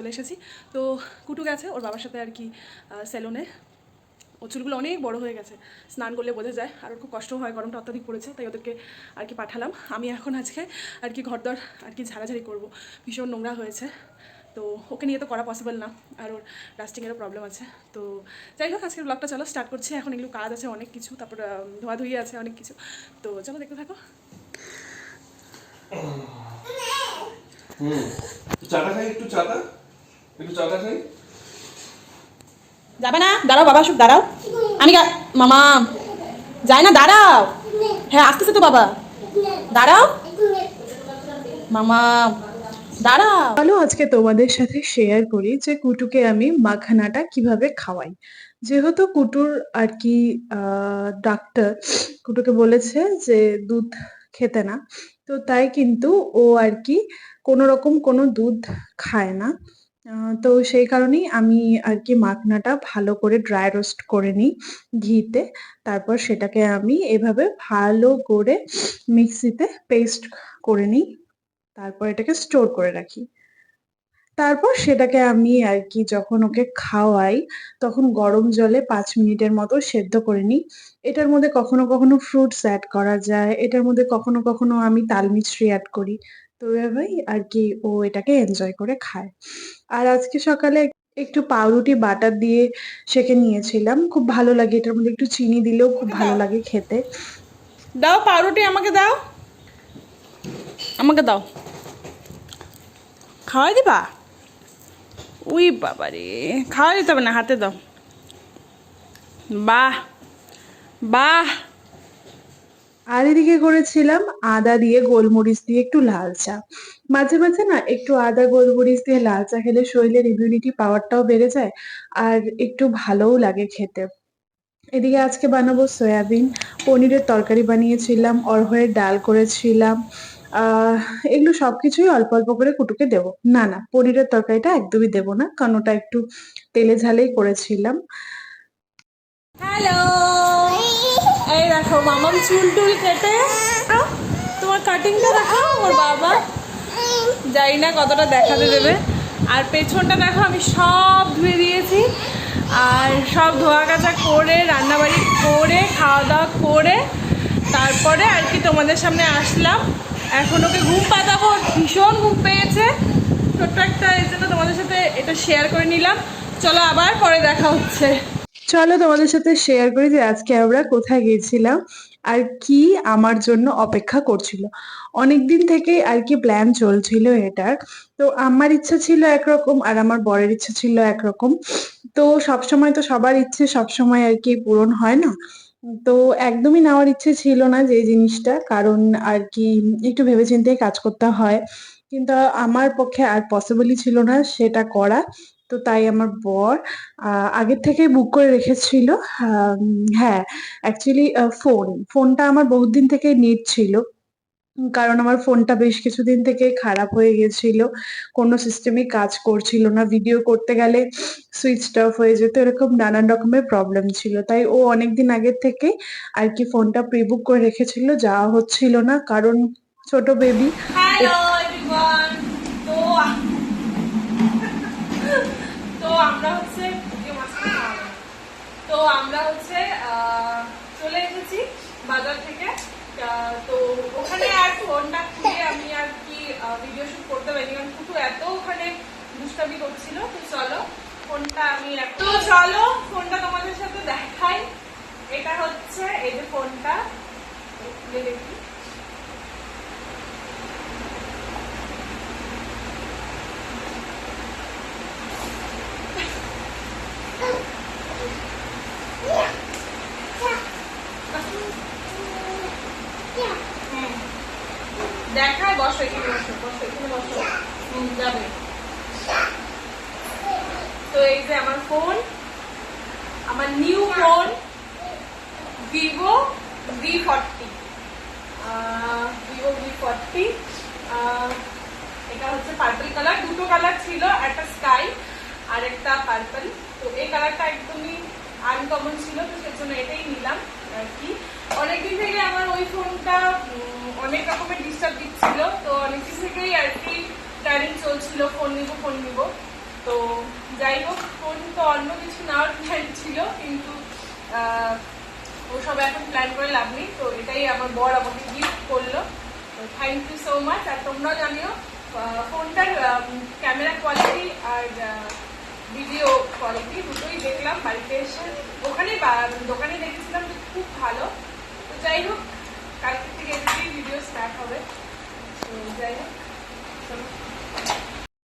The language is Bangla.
চলে এসেছি। তো কুটু গেছে ওর বাবার সাথে আর কি সেলুনে। ও চুলগুলো অনেক বড় হয়ে গেছে, স্নান করলে বোঝা যায়, আর ওর খুব কষ্ট হয়, গরমটা অত্যাধিক পড়েছে, তাই ওদেরকে আর কি পাঠালাম। আমি এখন আজকে আর কি ঘরদর আর কি ঝাড়াঝাড়ি করবো, ভীষণ নোংরা হয়েছে। তো ওকে নিয়ে তো করা পসিবল না, আর ওর ডাস্টিংয়েরও প্রবলেম আছে। তো যাই হোক, আজকের ব্লগটা চলো স্টার্ট করছি। এখন এগুলো কাজ আছে অনেক কিছু, তারপর ধোয়াধুয়ি আছে অনেক কিছু। তো চলো দেখতে থাকো। চাটা খাই, একটু চাটা খাই। যাবে না? দাঁড়াও বাবা, সব দাঁড়াও। আমি মামা যায় না, দাঁড়াও। হ্যাঁ আসতেছে তো বাবা, দাঁড়াও মামা, দাঁড়াও। চলো আজকে তোমাদের সাথে শেয়ার করি যে কুটুকে আমি মাখানাটা কিভাবে খাওয়াই। যেহেতু কুটুর আর কি ডাক্তার কুটুকে বলেছে যে দুধ খেতে না, তো তাই কিন্তু ও আর কি কোনো রকম কোনো দুধ খায় না। তো সেই কারণেই আমি আর কি মাখনাটা ভালো করে ড্রাই রোস্ট করে নিই ঘিতে। তারপর সেটাকে আমি এভাবে ভালো করে মিক্সিতে পেস্ট করে নিই। তারপর এটাকে স্টোর করে রাখি। তারপর সেটাকে আমি আর কি যখন ওকে খাওয়াই, তখন গরম জলে 5 মিনিটের মতো সেদ্ধ করে নিই। এটার মধ্যে কখনো কখনো ফ্রুটস অ্যাড করা যায়, এটার মধ্যে কখনো কখনো আমি তাল মিছরি অ্যাড করি। তো এভাবেই আর কি ও এটাকে এনজয় করে খায়। আর আজকে সকালে একটু পাউরুটি বাটার দিয়ে সেঁকে নিয়েছিলাম, খুব ভালো লাগে। এটার মধ্যে একটু চিনি দিলেও খুব ভালো লাগে খেতে। দাও পাউরুটি, আমাকে দাও, আমাকে দাও, খাওয়াই দিবা? উই বাবা রে, খাওয়া দিতে হবে না, হাতে দাও। বাহ বাহ। আর এদিকে করেছিলাম আদা দিয়ে গোলমরিচ দিয়ে একটু লাল চা। মাঝে মাঝে না একটু আদা গোলমরিচ দিয়ে লাল চা খেলে শরীরের ইমিউনিটি পাওয়ারটাও বেড়ে যায়, আর একটু ভালোও লাগে খেতে। এদিকে আজকে বানাবো সয়াবিন, পনিরের তরকারি বানিয়েছিলাম, অরহরের ডাল করেছিলাম। আহ এগুলো সবকিছুই অল্প অল্প করে কুটুকে দেবো। না না, পনিরের তরকারিটা একদমই দেবো না, কারণ ওটা একটু তেলে ঝালেই করেছিলাম। হ্যালো, এই দেখো মামাম চুল টুল কেটে, তোমার কাটিংটা দেখো ওর বাবা, জানি না কতটা দেখাতে দেবে। আর পেছনটা দেখো, আমি সব ধুয়ে দিয়েছি, আর সব ধোয়া কাচা করে রান্নাবাড়ি করে খাওয়া দাওয়া করে তারপরে আর কি তোমাদের সামনে আসলাম। এখন ওকে ঘুম পাতাবো, ভীষণ ঘুম পেয়েছে ছোট্ট একটা, এই জন্য তোমাদের সাথে এটা শেয়ার করে নিলাম। চলো আবার পরে দেখা হচ্ছে। চলো তোমাদের সাথে শেয়ার করি যে আজকে আমরা কোথায় গিয়েছিলাম আর কি আমার জন্য অপেক্ষা করছিল। অনেকদিন থেকে আর কি প্ল্যান চলছিল এটার। তো আমার ইচ্ছা ছিল একরকম, আর আমার বরের ইচ্ছা ছিল একরকম। তো সবসময় তো সবার ইচ্ছে সবসময় আর কি পূরণ হয় না। তো একদমই নেওয়ার ইচ্ছে ছিল না যে জিনিসটা, কারণ আর কি একটু ভেবেচিন্তে কাজ করতে হয়, কিন্তু আমার পক্ষে আর পসিবলই ছিল না সেটা করা। তো তাই আমার বর আগের থেকেই বুক করে রেখেছিল। হ্যাঁ, অ্যাকচুয়ালি ফোনটা আমার বহুত দিন থেকে নিড ছিল, কারণ আমার ফোনটা বেশ কিছুদিন থেকে খারাপ হয়ে গেছিল, কোনো সিস্টেমই কাজ করছিল না, ভিডিও করতে গেলে সুইচ অফ হয়ে যেত, এরকম নানান রকমের প্রবলেম ছিল। তাই ও অনেকদিন আগের থেকে আর কি ফোনটা প্রি বুক করে রেখেছিল, যাওয়া হচ্ছিল না কারণ ছোট বেবি। হ্যালো এভরিওয়ান, তো তো আমরা হচ্ছে তো আমরা হচ্ছে চলে এসেছি বাজার থেকে। তো ওখানে আর ফোনটা খুলে আমি আর কি ভিডিও শুট করতে পারিনি, কারণ কুটু এত ওখানে দুষ্টামি করছিল। তো চলো ফোনটা আমি চলো ফোনটা তোমাদের সাথে দেখাই। এটা হচ্ছে এই যে ফোনটা, খুলে দেখি। দেখায়, বসো এখানে, বসো বসো এখানে বসো, যাবে। তো এই যে আমার ফোন, আমার নিউ ফোন ভিভো V40, এটা হচ্ছে পার্পল কালার। দুটো কালার ছিল, একটা স্কাই আর একটা পার্পল। তো এই কালারটা একদমই আনকমন ছিল, তো সেজন্য এটাই নিলাম আর কি। অনেকদিন থেকে আমার ওই ফোনটা অনেক রকমের ডিস্টার্ব দিচ্ছিল, তো অনেকদিন থেকেই আর কি প্ল্যানিং চলছিল ফোন নিবো। তো যাই হোক, ফোন তো অন্য কিছু নেওয়ার প্ল্যান ছিল, কিন্তু ওসব এখন প্ল্যান করে লাভ নেই। তো এটাই আমার বর আমাকে গিফট করলো, থ্যাংক ইউ সো মাচ। আর তোমরাও জানিও ফোনটার ক্যামেরা কোয়ালিটি আর ভিডিও কোয়ালিটি দুটোই দেখলাম বাড়িতে এসে, ওখানেই দোকানে দেখেছিলাম যে খুব ভালো। তো যাই হোক, কালকে থেকে এদিকেই ভিডিও স্টার্ট হবে। তো যাই হোক, চলো।